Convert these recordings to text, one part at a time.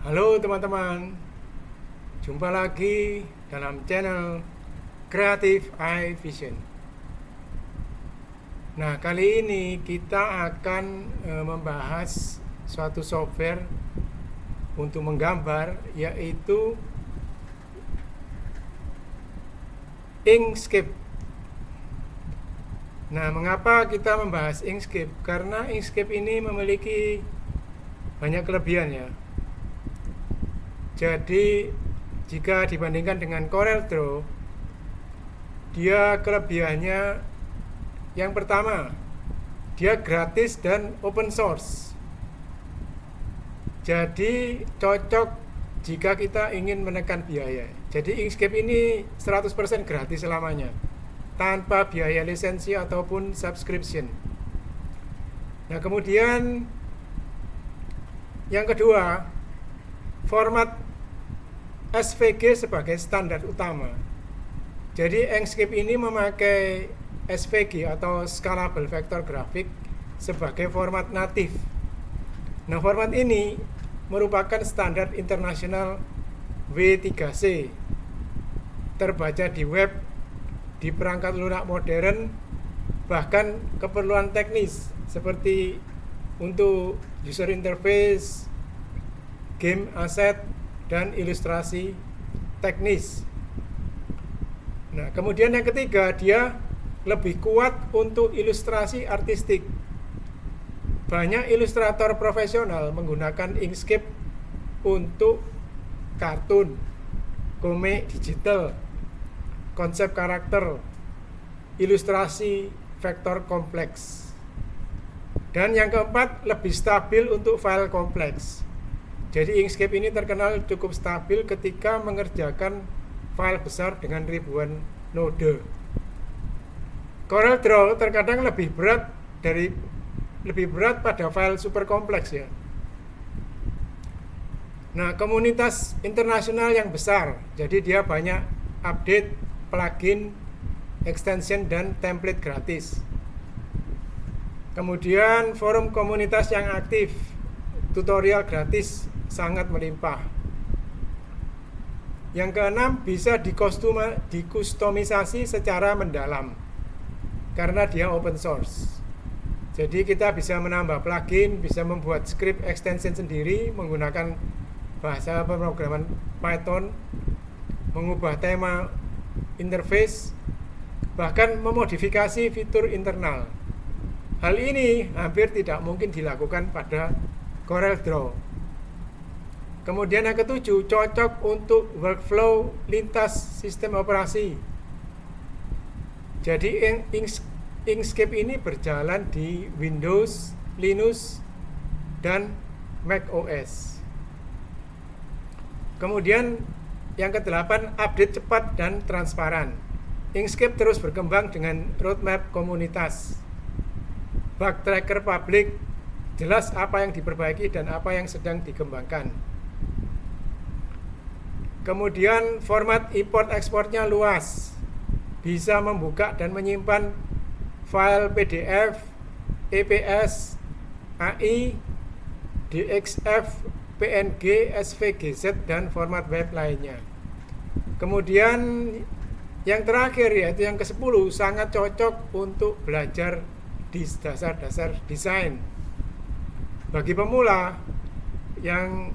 Halo teman-teman, jumpa lagi dalam channel Creative Eye Vision. Nah, kali ini kita akan membahas suatu software untuk menggambar, yaitu Inkscape. Nah, mengapa kita membahas Inkscape? Karena Inkscape ini memiliki banyak kelebihan ya. Jadi jika dibandingkan dengan CorelDRAW, dia kelebihannya yang pertama, dia gratis dan open source. Jadi cocok jika kita ingin menekan biaya. Jadi Inkscape ini 100% gratis selamanya, tanpa biaya lisensi ataupun subscription. Nah, kemudian yang kedua, format SVG sebagai standar utama. Jadi Inkscape ini memakai SVG atau Scalable Vector Graphic sebagai format natif. Nah, format ini merupakan standar internasional W3C, terbaca di web, di perangkat lunak modern, bahkan keperluan teknis seperti untuk user interface, game asset, dan ilustrasi teknis. Nah, kemudian yang ketiga, dia lebih kuat untuk ilustrasi artistik. Banyak ilustrator profesional menggunakan Inkscape untuk kartun, komik digital, konsep karakter, ilustrasi vektor kompleks. Dan yang keempat, lebih stabil untuk file kompleks. Jadi Inkscape ini terkenal cukup stabil ketika mengerjakan file besar dengan ribuan node. CorelDRAW terkadang lebih berat pada file super kompleks ya. Nah, komunitas internasional yang besar, jadi dia banyak update plugin, extension, dan template gratis. Kemudian forum komunitas yang aktif, tutorial gratis sangat melimpah. Yang keenam, bisa dikustomisasi secara mendalam karena dia open source. Jadi kita bisa menambah plugin, bisa membuat script extension sendiri menggunakan bahasa pemrograman Python, mengubah tema interface, bahkan memodifikasi fitur internal. Hal ini hampir tidak mungkin dilakukan pada CorelDRAW. Kemudian yang ketujuh, cocok untuk workflow lintas sistem operasi. Jadi Inkscape ini berjalan di Windows, Linux, dan Mac OS. Kemudian yang kedelapan, update cepat dan transparan. Inkscape terus berkembang dengan roadmap komunitas, bug tracker publik, jelas apa yang diperbaiki dan apa yang sedang dikembangkan. Kemudian format import ekspornya luas, bisa membuka dan menyimpan file PDF, EPS, AI, DXF, PNG, SVGZ, dan format web lainnya. Kemudian yang terakhir, yaitu yang ke-10, sangat cocok untuk belajar di dasar-dasar desain. Bagi pemula yang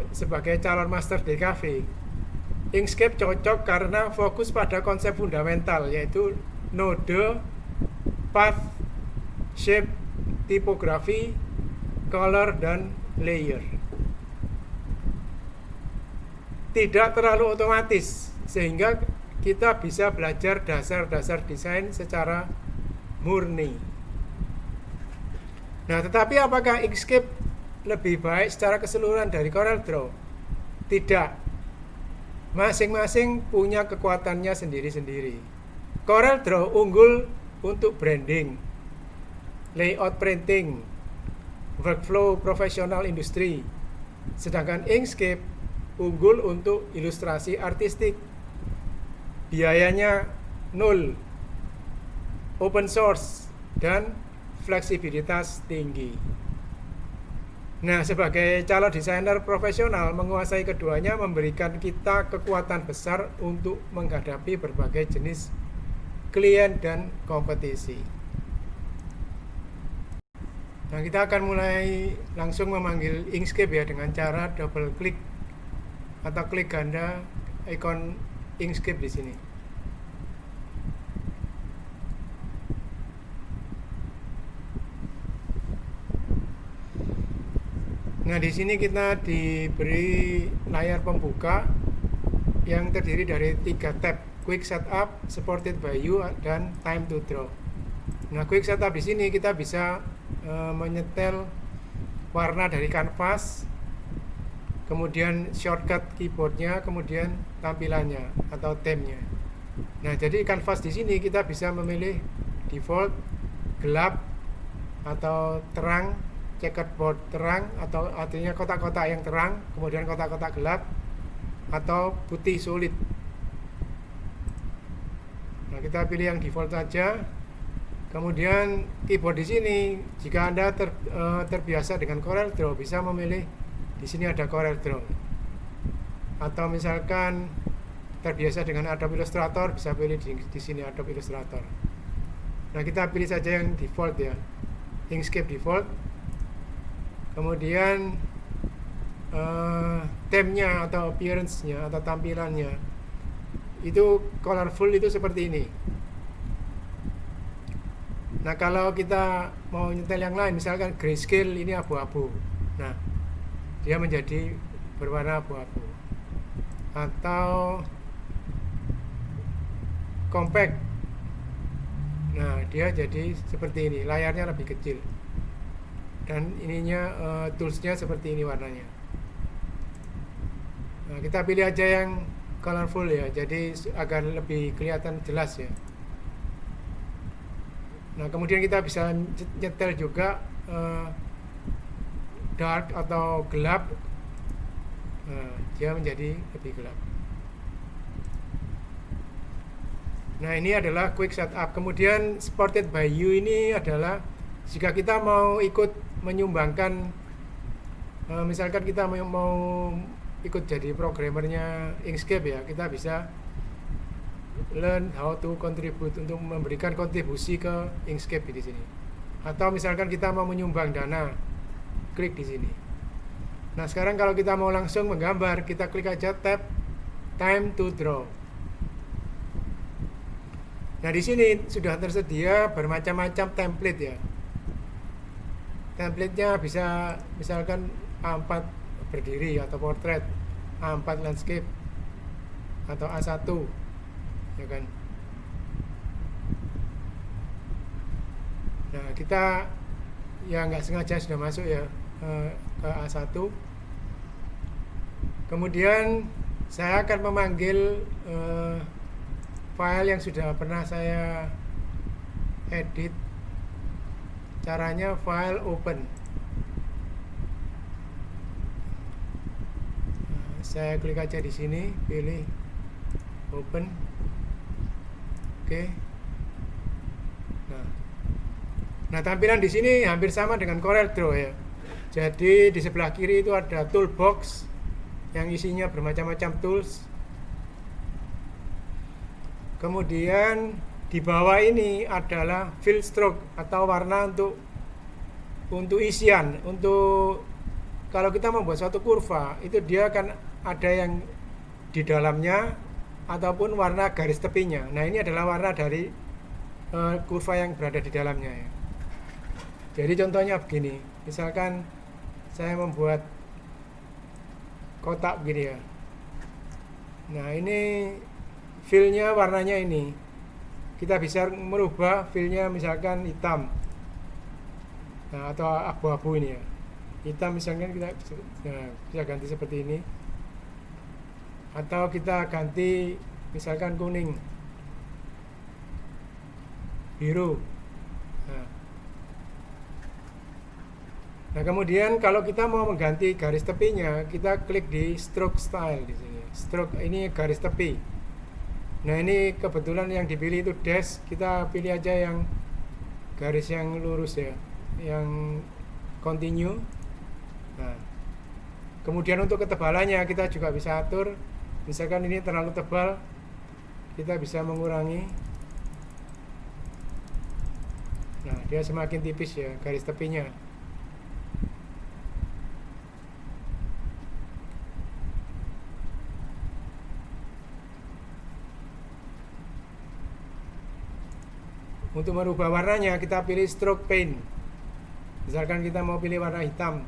sebagai calon master DKV, Inkscape cocok karena fokus pada konsep fundamental, yaitu node, path, shape, tipografi, color, dan layer. Tidak terlalu otomatis, sehingga kita bisa belajar dasar-dasar desain secara murni. Nah, tetapi apakah Inkscape lebih baik secara keseluruhan dari CorelDRAW? Tidak. Masing-masing punya kekuatannya sendiri-sendiri. CorelDRAW unggul untuk branding, layout printing, workflow profesional industri. Sedangkan Inkscape unggul untuk ilustrasi artistik. Biayanya 0, open source, dan fleksibilitas tinggi. Nah, sebagai calon desainer profesional, menguasai keduanya memberikan kita kekuatan besar untuk menghadapi berbagai jenis klien dan kompetisi. Nah, kita akan mulai langsung memanggil Inkscape ya dengan cara double klik atau klik ganda ikon Inkscape di sini. Nah, di sini kita diberi layar pembuka yang terdiri dari 3 tab: Quick Setup, Supported by You, dan Time to Draw. Nah, Quick Setup di sini kita bisa menyetel warna dari kanvas, kemudian shortcut keyboardnya, kemudian tampilannya atau theme-nya. Nah, jadi kanvas di sini kita bisa memilih default, gelap, atau terang, checkerboard terang, atau artinya kotak-kotak yang terang, kemudian kotak-kotak gelap, atau putih solid. Nah, kita pilih yang default saja. Kemudian keyboard di sini, jika Anda terbiasa dengan Corel Draw, bisa memilih di sini ada Corel Draw. Atau misalkan terbiasa dengan Adobe Illustrator, bisa pilih di sini Adobe Illustrator. Nah, kita pilih saja yang default ya, Inkscape default. Kemudian theme-nya atau appearance-nya atau tampilannya itu colorful, itu seperti ini. Nah, kalau kita mau nyetel yang lain, misalkan grayscale, ini abu-abu. Nah, dia menjadi berwarna abu-abu. Atau compact. Nah, dia jadi seperti ini, layarnya lebih kecil. Dan ininya toolsnya seperti ini warnanya. Nah, kita pilih aja yang colorful ya, jadi agar lebih kelihatan jelas ya. Nah, kemudian kita bisa nyetel juga dark atau gelap. Nah, dia menjadi lebih gelap. Nah, ini adalah Quick Setup. Kemudian Supported by You ini adalah jika kita mau ikut menyumbangkan, misalkan kita mau ikut jadi programmernya Inkscape ya, kita bisa learn how to contribute, untuk memberikan kontribusi ke Inkscape di sini. Atau misalkan kita mau menyumbang dana, klik di sini. Nah, sekarang kalau kita mau langsung menggambar, kita klik aja tab Time to Draw. Nah, di sini sudah tersedia bermacam-macam template ya. Template-nya bisa misalkan A4 berdiri atau portrait, A4 landscape, atau A1 ya kan. Nah, kita ya nggak sengaja sudah masuk ya ke A1. Kemudian saya akan memanggil file yang sudah pernah saya edit. Caranya file open. Nah, saya klik aja di sini, pilih open. Oke. Nah, tampilan di sini hampir sama dengan Corel Draw ya. Jadi di sebelah kiri itu ada toolbox yang isinya bermacam-macam tools. Kemudian di bawah ini adalah fill stroke atau warna untuk isian. Untuk kalau kita membuat suatu kurva, itu dia akan ada yang di dalamnya ataupun warna garis tepinya. Nah, ini adalah warna dari kurva yang berada di dalamnya ya. Jadi contohnya begini, misalkan saya membuat kotak begini ya. Nah, ini fill-nya warnanya ini. Kita bisa merubah fill-nya misalkan hitam. Nah, atau abu-abu ini ya. Hitam misalkan kita bisa ganti seperti ini. Atau kita ganti misalkan kuning, biru. Nah, kemudian kalau kita mau mengganti garis tepinya, kita klik di stroke style di sini. Stroke ini garis tepi. Nah, ini kebetulan yang dipilih itu dash. Kita pilih aja yang garis yang lurus ya, yang continue. Nah, kemudian untuk ketebalannya kita juga bisa atur. Misalkan ini terlalu tebal, kita bisa mengurangi. Nah, dia semakin tipis ya garis tepinya. Untuk merubah warnanya kita pilih stroke paint. Misalkan kita mau pilih warna hitam.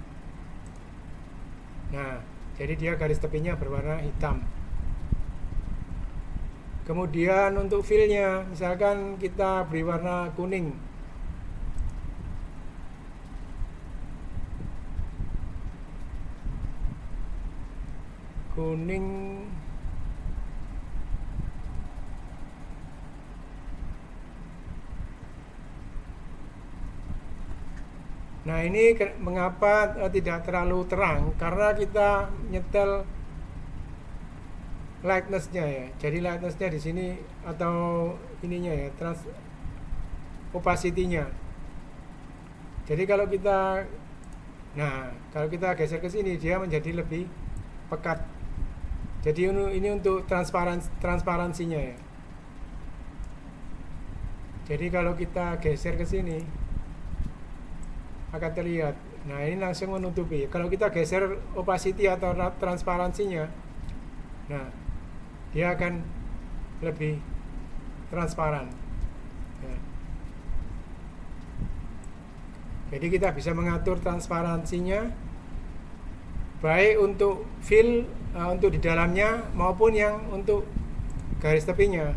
Nah, jadi dia garis tepinya berwarna hitam. Kemudian untuk fill-nya, misalkan kita beri warna kuning. Kuning. Nah, ini mengapa tidak terlalu terang? Karena kita nyetel lightness-nya ya. Jadi lightness-nya di sini atau ininya ya, opacity-nya. Jadi kalau kita geser ke sini dia menjadi lebih pekat. Jadi ini untuk transparansinya ya. Jadi kalau kita geser ke sini akan terlihat. Nah, ini langsung menutupi. Kalau kita geser opacity atau transparansinya, nah, dia akan lebih transparan. Ya. Jadi kita bisa mengatur transparansinya baik untuk fill, untuk di dalamnya maupun yang untuk garis tepinya.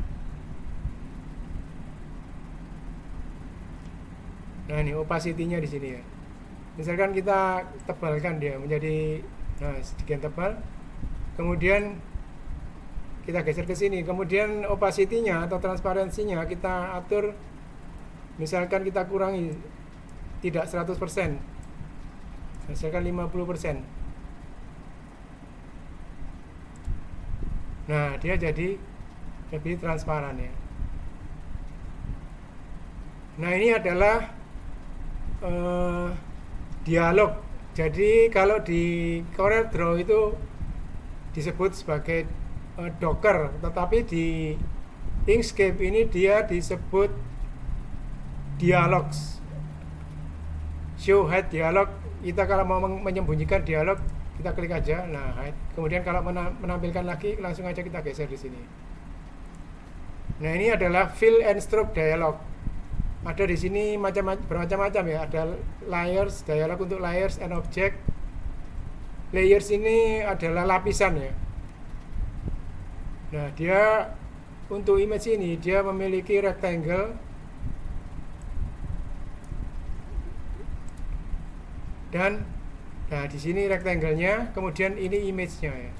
Nah, ini opacity-nya di sini ya. Misalkan kita tebalkan dia menjadi sedikit tebal. Kemudian kita geser ke sini. Kemudian opacity-nya atau transparansinya kita atur, misalkan kita kurangi tidak 100%. Misalkan 50%. Nah, dia jadi lebih transparan ya. Nah, ini adalah dialog. Jadi kalau di CorelDRAW itu disebut sebagai Docker, tetapi di Inkscape ini dia disebut dialogs. Show hide dialog. Kita kalau mau menyembunyikan dialog, kita klik aja. Nah, hide. Kemudian kalau menampilkan lagi, langsung aja kita geser di sini. Nah, ini adalah fill and stroke dialog. Ada di sini bermacam-macam ya. Ada layers, dialog untuk layers and object. Layers ini adalah lapisan ya. Nah, dia untuk image ini dia memiliki rectangle dan di sini rectangle-nya, kemudian ini image-nya ya.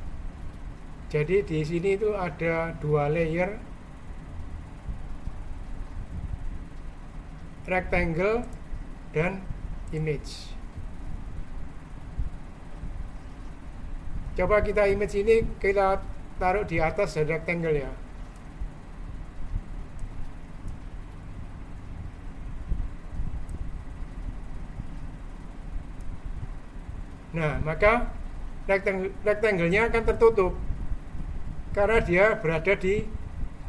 Jadi di sini itu ada dua layer, rectangle dan image. Coba kita image ini kita taruh di atas rectangle ya. Nah, maka rectangle-nya akan tertutup karena dia berada di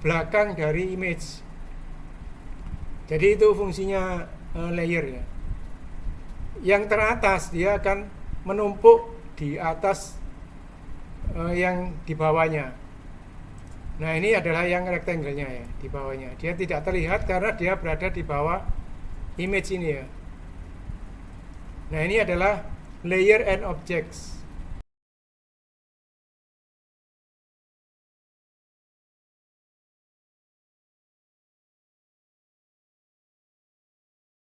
belakang dari image. Jadi itu fungsinya layer ya. Yang teratas dia akan menumpuk di atas yang di bawahnya. Nah, ini adalah yang rectangle-nya ya, di bawahnya. Dia tidak terlihat karena dia berada di bawah image ini ya. Nah, ini adalah layer and objects.